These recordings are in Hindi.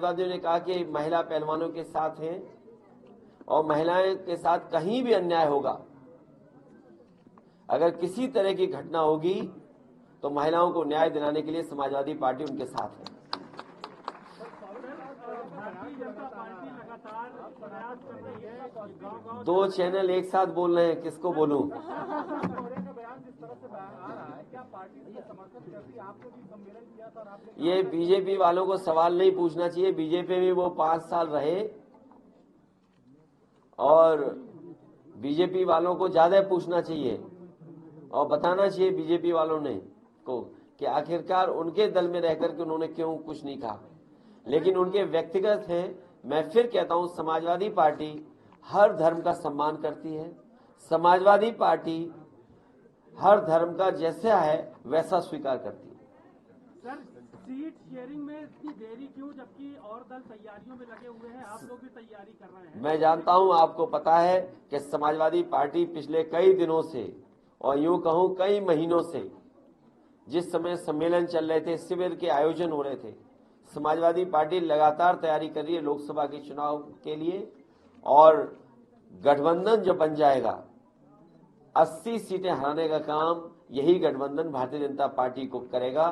समाजवादियों ने कहा कि महिला पहलवानों के साथ हैं और महिलाएं के साथ कहीं भी अन्याय होगा, अगर किसी तरह की घटना होगी तो महिलाओं को न्याय दिलाने के लिए समाजवादी पार्टी उनके साथ है। दो चैनल एक साथ बोल रहे हैं, किसको बोलूं? ये बीजेपी वालों को सवाल नहीं पूछना चाहिए। बीजेपी में वो 5 साल रहे और बीजेपी वालों को ज्यादा पूछना चाहिए और बताना चाहिए बीजेपी वालों ने को कि आखिरकार उनके दल में रहकर के उन्होंने क्यों कुछ नहीं कहा। लेकिन उनके व्यक्तिगत हैं। मैं फिर कहता हूं, समाजवादी पार्टी हर धर्म का सम्मान करती है। समाजवादी पार्टी हर धर्म का जैसा है वैसा स्वीकार करती है। सर, सीट शेयरिंग में इतनी देरी क्यों, जबकि और दल तैयारियों में लगे हुए हैं, आप लोग भी तैयारी कर रहे हैं? मैं जानता हूं, आपको पता है कि समाजवादी पार्टी पिछले कई दिनों से और यूं कहूं कई महीनों से, जिस समय सम्मेलन चल रहे थे, शिविर के आयोजन हो रहे थे, समाजवादी पार्टी लगातार तैयारी कर रही है लोकसभा के चुनाव के लिए। और गठबंधन जो बन जाएगा, 80 सीटें हराने का काम यही गठबंधन भारतीय जनता पार्टी को करेगा।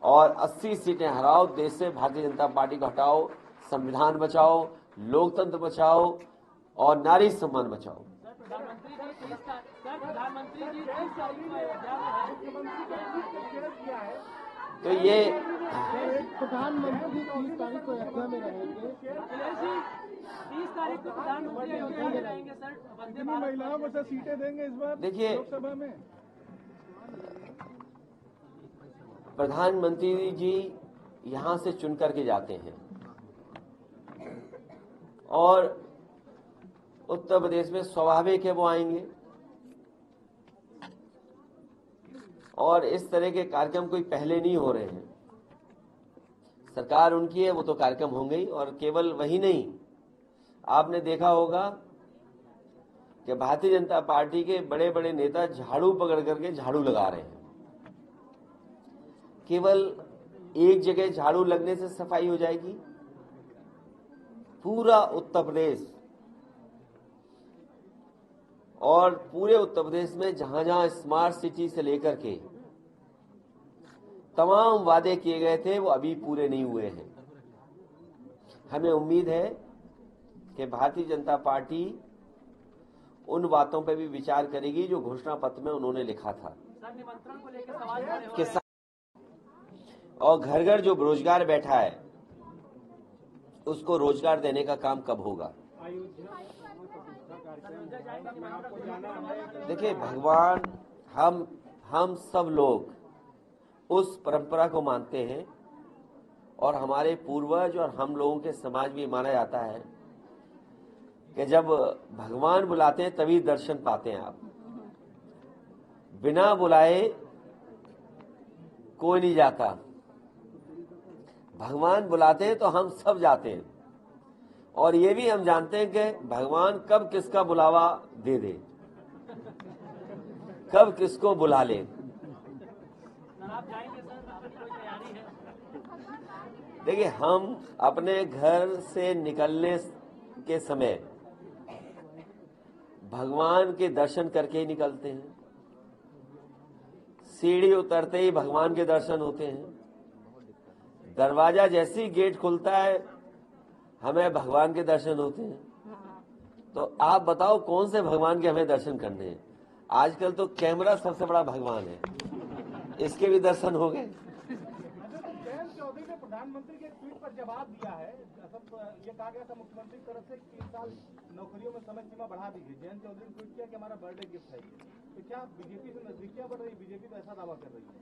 और 80 सीटें हराओ, देश से भारतीय जनता पार्टी को हटाओ, संविधान बचाओ, लोकतंत्र बचाओ और नारी सम्मान बचाओ। तो ये प्रधानमंत्री 30 तारीख को अयोध्या में रहेंगे। 30 तारीख को प्रधानमंत्री अयोध्या में रहेंगे सर। कितनी महिलाओं को सीटें देंगे इस बार देखिए, लोकसभा में? प्रधानमंत्री जी यहां से चुन करके जाते हैं और उत्तर प्रदेश में स्वाभाविक है वो आएंगे और इस तरह के कार्यक्रम कोई पहले नहीं हो रहे हैं। सरकार उनकी है, वो तो कार्यक्रम होंगे ही। और केवल वही नहीं, आपने देखा होगा कि भारतीय जनता पार्टी के बड़े बड़े नेता झाड़ू पकड़ करके झाड़ू लगा रहे हैं। केवल एक जगह झाड़ू लगने से सफाई हो जाएगी? पूरा उत्तर प्रदेश और पूरे उत्तर प्रदेश में जहां जहां स्मार्ट सिटी से लेकर के तमाम वादे किए गए थे, वो अभी पूरे नहीं हुए हैं। हमें उम्मीद है कि भारतीय जनता पार्टी उन बातों पर भी विचार करेगी जो घोषणा पत्र में उन्होंने लिखा था। निमंत्रण को लेकर सवाल खड़े हो रहे हैं। और घर घर जो बेरोजगार बैठा है उसको रोजगार देने का काम कब होगा? देखिए, भगवान, हम सब लोग उस परंपरा को मानते हैं और हमारे पूर्वज और हम लोगों के समाज में माना जाता है कि जब भगवान बुलाते हैं तभी दर्शन पाते हैं आप। बिना बुलाए कोई नहीं जाता। भगवान बुलाते हैं तो हम सब जाते हैं। और ये भी हम जानते हैं कि भगवान कब किसका बुलावा दे दे, कब किसको बुला ले। आप जाएंगे सर, आपकी कोई तैयारी है? देखिए, हम अपने घर से निकलने के समय भगवान के दर्शन करके ही निकलते हैं। सीढ़ी उतरते ही भगवान के दर्शन होते हैं। दरवाजा जैसे ही गेट खुलता है हमें भगवान के दर्शन होते हैं। तो आप बताओ कौन से भगवान के हमें दर्शन करने हैं? आजकल तो कैमरा सबसे बड़ा भगवान है, इसके भी दर्शन हो गए। जयंत चौधरी ने प्रधानमंत्री के ट्वीट पर जवाब दिया है। ये कहा गया था मुख्यमंत्री की तरफ से 3 साल नौकरियों में समय सीमा बढ़ा दी गई। जयंत चौधरी ने ट्वीट किया कि हमारा बर्थडे गिफ्ट है। तो क्या बीजेपी से नजदीकियां बढ़ रही? बीजेपी तो ऐसा दावा कर रही है।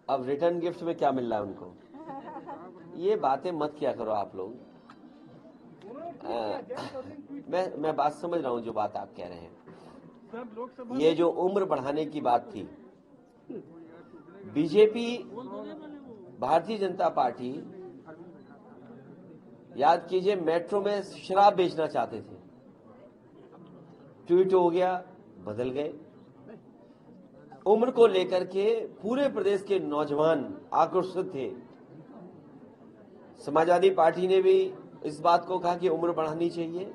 अब रिटर्न गिफ्ट में क्या मिल रहा है उनको? ये बातें मत किया करो आप लोग। मैं बात समझ रहा हूं जो बात आप कह रहे हैं। ये जो उम्र बढ़ाने की बात थी, बीजेपी, भारतीय जनता पार्टी, याद कीजिए, मेट्रो में शराब बेचना चाहते थे। ट्वीट हो गया, बदल गए। उम्र को लेकर के पूरे प्रदेश के नौजवान आक्रोशित थे। समाजवादी पार्टी ने भी इस बात को कहा कि उम्र बढ़ानी चाहिए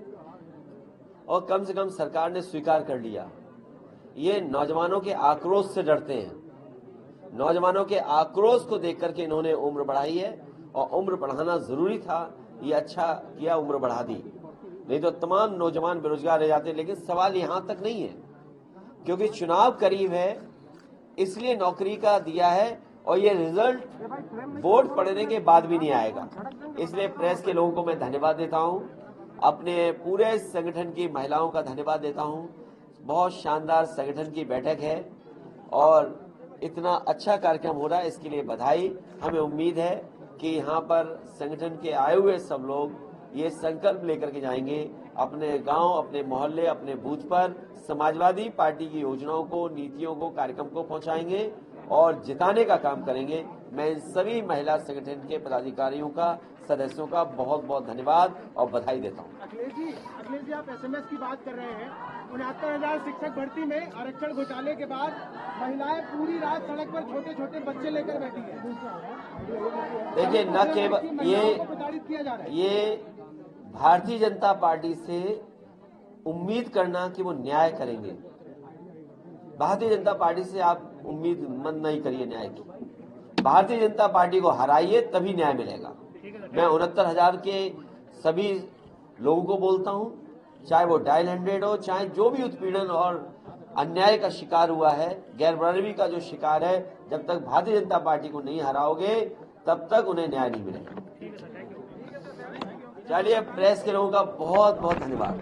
और कम से कम सरकार ने स्वीकार कर लिया। ये नौजवानों के आक्रोश से डरते हैं, नौजवानों के आक्रोश को देख करके इन्होंने उम्र बढ़ाई है और उम्र बढ़ाना जरूरी था। ये अच्छा किया, उम्र बढ़ा दी, नहीं तो तमाम नौजवान बेरोजगार रह जाते। लेकिन सवाल यहां तक नहीं है, क्योंकि चुनाव करीब है इसलिए नौकरी का दिया है और ये रिजल्ट वोट पड़ने के बाद भी नहीं आएगा। इसलिए प्रेस के लोगों को मैं धन्यवाद देता हूं, अपने पूरे संगठन की महिलाओं का धन्यवाद देता हूं। बहुत शानदार संगठन की बैठक है और इतना अच्छा कार्यक्रम हो रहा है, इसके लिए बधाई। हमें उम्मीद है कि यहाँ पर संगठन के आए हुए सब लोग ये संकल्प लेकर के जाएंगे, अपने गांव, अपने मोहल्ले, अपने बूथ पर समाजवादी पार्टी की योजनाओं को, नीतियों को, कार्यक्रम को पहुंचाएंगे और जिताने का काम करेंगे। मैं इन सभी महिला संगठन के पदाधिकारियों का, सदस्यों का बहुत बहुत धन्यवाद और बधाई देता हूं। अखिलेश जी आप एसएमएस की बात कर रहे हैं। 69,000 शिक्षक भर्ती में आरक्षण घोटाले के बाद महिलाएं पूरी रात सड़क पर छोटे छोटे बच्चे लेकर बैठी हैं। देखिए, न केवल ये भारतीय जनता पार्टी से उम्मीद करना कि वो न्याय करेंगे, भारतीय जनता पार्टी से आप उम्मीद मत नहीं करिए न्याय की। भारतीय जनता पार्टी को हराइए तभी न्याय मिलेगा। मैं 69,000 के सभी लोगों को बोलता हूं, चाहे वो डायल 100 हो, चाहे जो भी उत्पीड़न और अन्याय का शिकार हुआ है, गैर बराबरी का जो शिकार है, जब तक भारतीय जनता पार्टी को नहीं हराओगे तब तक उन्हें न्याय नहीं मिलेगा। चलिए, प्रेस के लोगों का बहुत बहुत धन्यवाद।